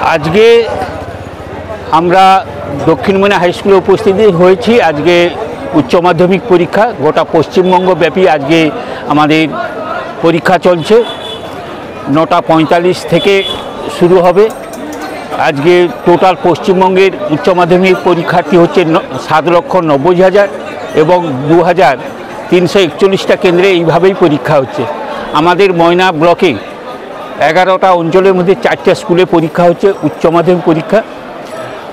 আজকে আমরা দক্ষিণ ময়না হাই স্কুলে উপস্থিত হয়েছি। আজকে উচ্চ মাধ্যমিক পরীক্ষা গোটা পশ্চিমবঙ্গ ব্যাপী আজকে আমাদের পরীক্ষা চলছে। 9:45 থেকে শুরু হবে। আজকে টোটাল পশ্চিমবঙ্গের উচ্চ মাধ্যমিক পরীক্ষার্থী হচ্ছে 7,90,000 এবং 2,341টা কেন্দ্রে এইভাবেই পরীক্ষা হচ্ছে। আমাদের ময়না ব্লকে 11টা অঞ্চলের মধ্যে 4টে স্কুলে পরীক্ষা হচ্ছে উচ্চ মাধ্যমিক পরীক্ষা।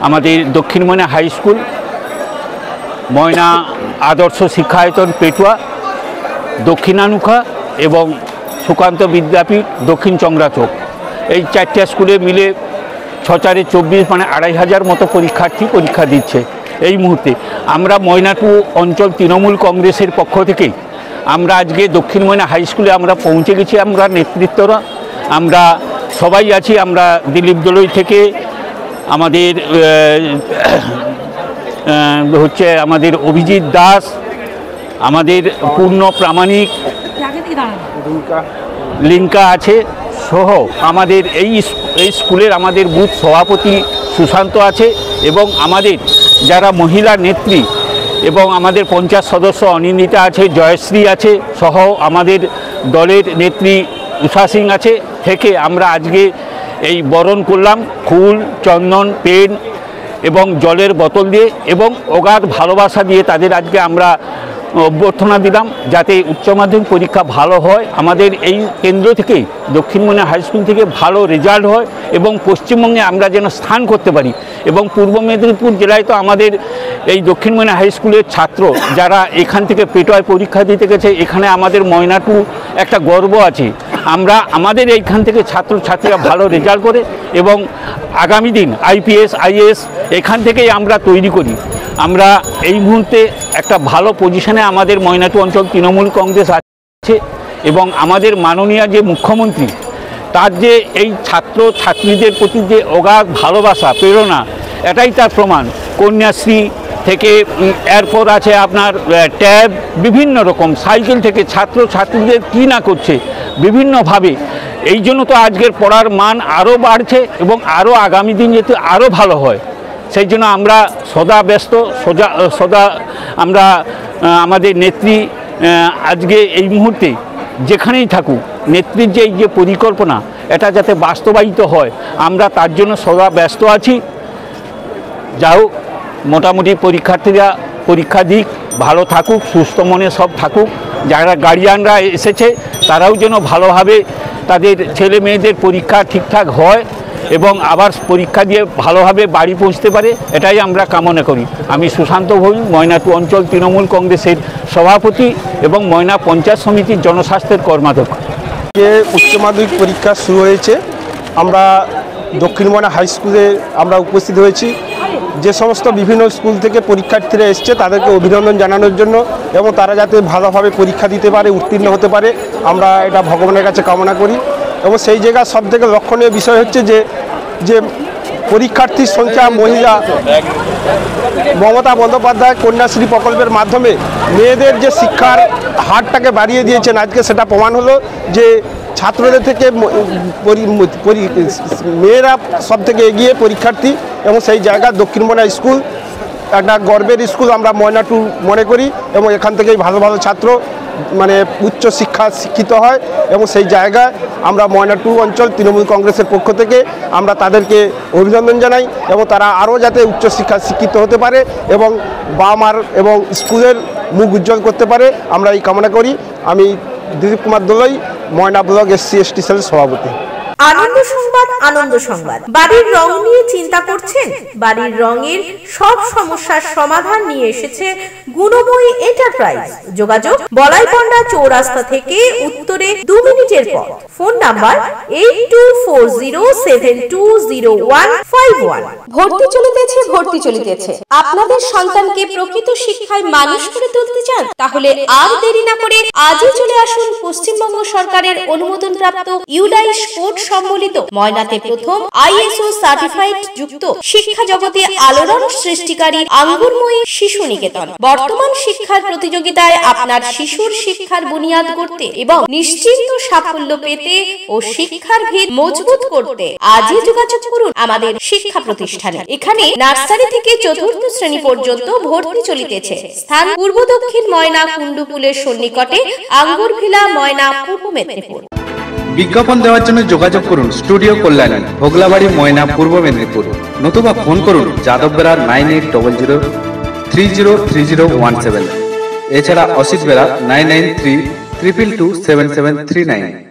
আমাদের দক্ষিণ ময়না হাই স্কুল, ময়না আদর্শ শিক্ষায়তন পেটুয়া, দক্ষিণানুখা এবং সুকান্ত বিদ্যাপীঠ দক্ষিণ চংরাচক, এই 4টে স্কুলে মিলে 6×4 = 2,500 মতো পরীক্ষার্থী পরীক্ষা দিচ্ছে এই মুহূর্তে। আমরা ময়না 2 অঞ্চল তৃণমূল কংগ্রেসের পক্ষ থেকে আমরা আজকে দক্ষিণ ময়না হাই স্কুলে আমরা পৌঁছে গেছি। আমরা নেতৃত্বরা আমরা সবাই আছি। আমরা দিলীপ দলই থেকে আমাদের হচ্ছে আমাদের অভিজিৎ দাস, আমাদের পূর্ণ প্রামাণিক, লিঙ্কা আছে সহ আমাদের এই স্কুলের আমাদের বুথ সভাপতি সুশান্ত আছে এবং আমাদের যারা মহিলা নেত্রী এবং আমাদের পঞ্চায়েত সদস্য অনিন্দিতা আছে, জয়শ্রী আছে সহ আমাদের দলের নেত্রী উষা সিং আছে থেকে আমরা আজকে এই বরণ করলাম ফুল, চন্দন, পেন এবং জলের বোতল দিয়ে এবং অগাধ ভালোবাসা দিয়ে তাদের আজকে আমরা অভ্যর্থনা দিলাম যাতে উচ্চ মাধ্যমিক পরীক্ষা ভালো হয়, আমাদের এই কেন্দ্র থেকে দক্ষিণ ময়না হাই স্কুল থেকে ভালো রেজাল্ট হয় এবং পশ্চিমবঙ্গে আমরা যেন স্থান করতে পারি। এবং পূর্ব মেদিনীপুর জেলায় তো আমাদের এই দক্ষিণ ময়না হাই স্কুলের ছাত্র যারা এখান থেকে পেটোয়ায় পরীক্ষা দিতে গেছে, এখানে আমাদের ময়না 2 একটা গর্ব আছে। আমরা আমাদের এইখান থেকে ছাত্রছাত্রীরা ভালো রেজাল্ট করে এবং আগামী দিন IPS IAS এখান থেকেই আমরা তৈরি করি। আমরা এই মুহূর্তে একটা ভালো পজিশনে আমাদের ময়না 2 অঞ্চল তৃণমূল কংগ্রেস আছে এবং আমাদের মাননীয় যে মুখ্যমন্ত্রী তার যে এই ছাত্রছাত্রীদের প্রতি যে অগাধ ভালোবাসা, প্রেরণা, এটাই তার প্রমাণ। কন্যাশ্রী থেকে এরপর আছে আপনার ট্যাব, বিভিন্ন রকম সাইকেল থেকে ছাত্রছাত্রীদের কী না করছে বিভিন্নভাবে। এই জন্য তো আজকের পড়ার মান আরও বাড়ছে এবং আরও আগামী দিন যাতে আরও ভালো হয় সেই জন্য আমরা সদা ব্যস্ত। সদা আমরা আমাদের নেত্রী আজকে এই মুহূর্তে যেখানেই থাকুক, নেত্রীর যে এই যে পরিকল্পনা এটা যাতে বাস্তবায়িত হয় আমরা তার জন্য সদা ব্যস্ত আছি। যা হোক, মোটামুটি পরীক্ষার্থীরা পরীক্ষা দিক, ভালো থাকুক, সুস্থ মনে সব থাকুক। যারা গার্জিয়ানরা এসেছে তারাও যেন ভালোভাবে তাদের ছেলে মেয়েদের পরীক্ষা ঠিকঠাক হয় এবং আবার পরীক্ষা দিয়ে ভালোভাবে বাড়ি পৌঁছতে পারে, এটাই আমরা কামনা করি। আমি সুশান্ত ভৌমিক, ময়না 2 অঞ্চল তৃণমূল কংগ্রেসের সভাপতি এবং ময়না পঞ্চায়েত সমিতির জনস্বাস্থ্যের কর্মাধ্যক্ষ। উচ্চ মাধ্যমিক পরীক্ষা শুরু হয়েছে। আমরা দক্ষিণ ময়না হাই স্কুলে আমরা উপস্থিত হয়েছি। যে সমস্ত বিভিন্ন স্কুল থেকে পরীক্ষার্থীরা এসছে তাদেরকে অভিনন্দন জানানোর জন্য এবং তারা যাতে ভালোভাবে পরীক্ষা দিতে পারে, উত্তীর্ণ হতে পারে, আমরা এটা ভগবানের কাছে কামনা করি। এবং সেই জায়গার সবথেকে লক্ষণীয় বিষয় হচ্ছে যে পরীক্ষার্থীর সংখ্যা মহিলা মমতা বন্দ্যোপাধ্যায় কন্যাশ্রী প্রকল্পের মাধ্যমে মেয়েদের যে শিক্ষার হারটাকে বাড়িয়ে দিয়েছেন, আজকে সেটা প্রমাণ হলো যে ছাত্রদের থেকে মেয়েরা সব থেকে এগিয়ে পরীক্ষার্থী এবং সেই জায়গা দক্ষিণ ময়না স্কুল একটা গর্বের স্কুল আমরা ময়না 2 মনে করি এবং এখান থেকেই ভালো ভালো ছাত্র মানে উচ্চ শিক্ষিত হয় এবং সেই জায়গায় আমরা ময়না 2 অঞ্চল তৃণমূল কংগ্রেসের পক্ষ থেকে আমরা তাদেরকে অভিনন্দন জানাই এবং তারা আরও যাতে উচ্চ শিক্ষিত হতে পারে এবং বাবা মার এবং স্কুলের মুখ উজ্জ্বল করতে পারে আমরা এই কামনা করি। আমি দিলীপ কুমার দলই, ময়না ব্লক SC ST সেলের সভাপতি। আনন্দ সংবাদ, আনন্দ সংবাদ। বাড়ির রং নিয়ে চিন্তা করছেন? বাড়ির রঙের সব সমস্যার সমাধান নিয়ে এসেছে গুণময়ী এন্টারপ্রাইজ। যোগাযোগ বলাইপন্ডা চৌরাস্তা থেকে উত্তরে 2 মিনিটের পথ। Phone number 8240720151। ভর্তি চলিতেছে। আপনাদের সন্তানকে প্রকৃত শিক্ষায় মানুষ করে তুলতে চান? তাহলে আর দেরি না করে আজই চলে আসুন পশ্চিমবঙ্গ সরকারের অনুমোদনপ্রাপ্ত ইউডাই স্পোর্ট সম্বলিত ময়নাতে প্রথম ISO সার্টিফাইড যুক্ত শিক্ষা জগতে আলোড়ন সৃষ্টিকারী আঙ্গুরময়ী শিশু নিকেতন। বর্তমান শিক্ষার প্রতিযোগিতায় আপনার শিশুর শিক্ষার বুনিয়াদ করতে এবং নিশ্চিন্ত সাফল্য পেতে ও শিক্ষার ভিত মজবুত করতে আজই যোগাযোগ করুন আমাদের শিক্ষা প্রতিষ্ঠানে। এখানে নার্সারি থেকে চতুর্থ শ্রেণী পর্যন্ত ভর্তি চলিতেছে। স্থান পূর্ব দক্ষিণ ময়না কুণ্ডুপুলের সন্নিকটে আঙ্গুরভিলা, ময়না, পূর্ব মেদিনীপুর। বিজ্ঞাপন দেওয়ার জন্য যোগাযোগ করুন স্টুডিও কল্যাণী, ভোগলাবাড়ি, ময়না, পূর্ব মেদিনীপুর। নতুবা ফোন করুন যাদববেড়া 9800303017। এছাড়া অসিত বেড়া 9932227739।